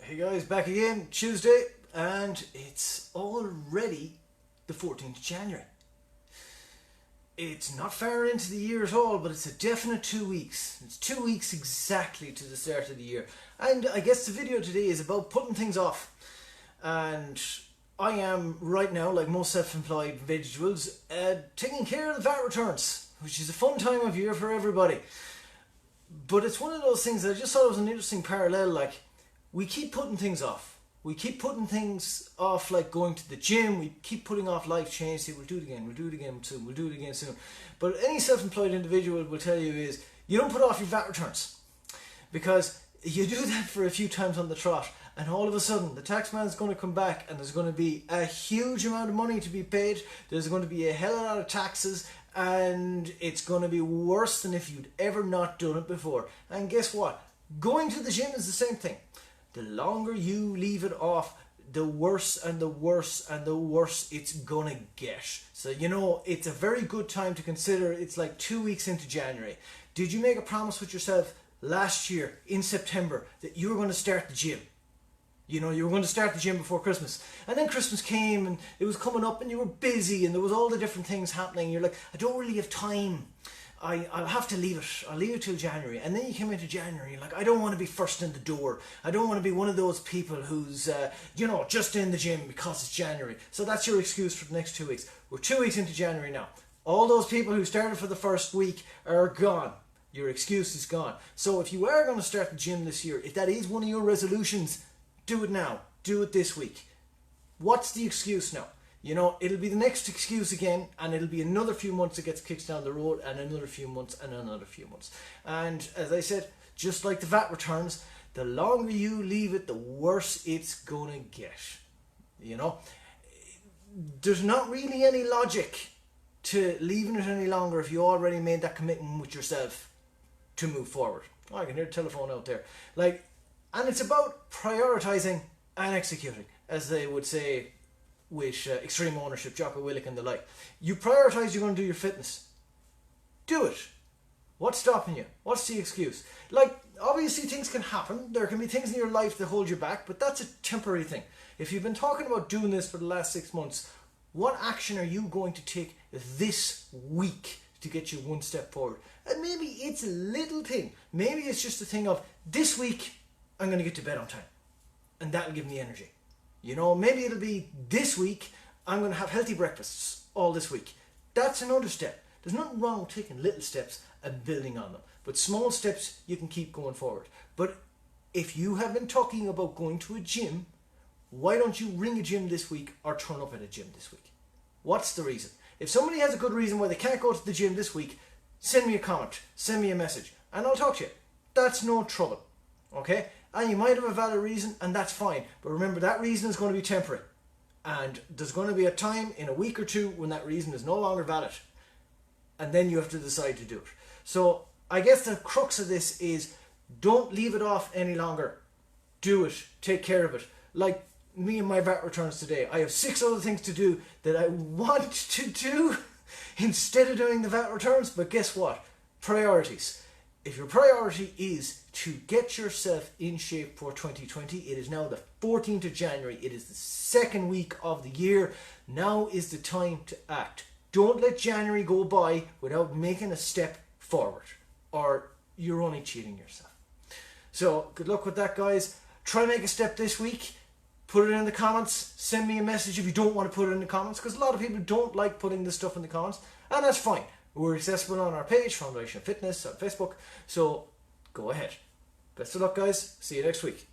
Hey guys, back again, Tuesday, and it's already the 14th of January. It's not far into the year at all, but it's a definite 2 weeks. It's 2 weeks exactly to the start of the year. And I guess the video today is about putting things off. And I am right now, like most self-employed individuals, taking care of the VAT returns, which is a fun time of year for everybody. But it's one of those things that I just thought was an interesting parallel, like, we keep putting things off. We keep putting things off, like going to the gym. We keep putting off life change. Say, we'll do it again soon, we'll do it again soon. But any self-employed individual will tell you is, you don't put off your VAT returns. Because you do that for a few times on the trot, and all of a sudden the taxman's going to come back and there's going to be a huge amount of money to be paid. There's going to be a hell of a lot of taxes, and it's going to be worse than if you'd ever not done it before. And guess what? Going to the gym is the same thing. The longer you leave it off, the worse and the worse and the worse it's gonna get. So, you know, it's a very good time to consider. It's like 2 weeks into January. Did you make a promise with yourself last year in September that you were going to start the gym? You know, you were going to start the gym before Christmas. And then Christmas came and it was coming up and you were busy and there was all the different things happening. You're like, I don't really have time. I'll have to leave it. I'll leave it till January. And then you come into January, you're like, I don't want to be first in the door. I don't want to be one of those people who's, just in the gym because it's January. So that's your excuse for the next 2 weeks. We're 2 weeks into January now. All those people who started for the first week are gone. Your excuse is gone. So if you are going to start the gym this year, if that is one of your resolutions, do it now. Do it this week. What's the excuse now? You know, it'll be the next excuse again, and it'll be another few months that gets kicked down the road, and another few months, and another few months. And as I said, just like the VAT returns, the longer you leave it, the worse it's gonna get. You know, there's not really any logic to leaving it any longer if you already made that commitment with yourself to move forward. Oh, I can hear the telephone out there. And it's about prioritizing and executing, as they would say with Extreme Ownership, Jocko Willink and the like. You prioritise you're going to do your fitness. Do it. What's stopping you? What's the excuse? Like, obviously things can happen. There can be things in your life that hold you back, but that's a temporary thing. If you've been talking about doing this for the last 6 months, what action are you going to take this week to get you one step forward? And maybe it's a little thing. Maybe it's just a thing of, this week I'm going to get to bed on time. And that'll give me energy. You know, maybe it'll be, this week I'm going to have healthy breakfasts all this week. That's another step. There's nothing wrong with taking little steps and building on them. But small steps, you can keep going forward. But if you have been talking about going to a gym, why don't you ring a gym this week or turn up at a gym this week? What's the reason? If somebody has a good reason why they can't go to the gym this week, send me a comment, send me a message, and I'll talk to you. That's no trouble. Okay? And you might have a valid reason, and that's fine. But remember, that reason is going to be temporary. And there's going to be a time in a week or two when that reason is no longer valid. And then you have to decide to do it. So I guess the crux of this is, don't leave it off any longer. Do it. Take care of it. Like me and my VAT returns today. I have 6 other things to do that I want to do instead of doing the VAT returns. But guess what? Priorities. If your priority is to get yourself in shape for 2020, it is now the 14th of January. It is the second week of the year. Now is the time to act. Don't let January go by without making a step forward, or you're only cheating yourself. So good luck with that, guys. Try and make a step this week. Put it in the comments. Send me a message if you don't want to put it in the comments, because a lot of people don't like putting this stuff in the comments, and that's fine. We're accessible on our page, Foundation of Fitness, on Facebook, so go ahead. Best of luck, guys. See you next week.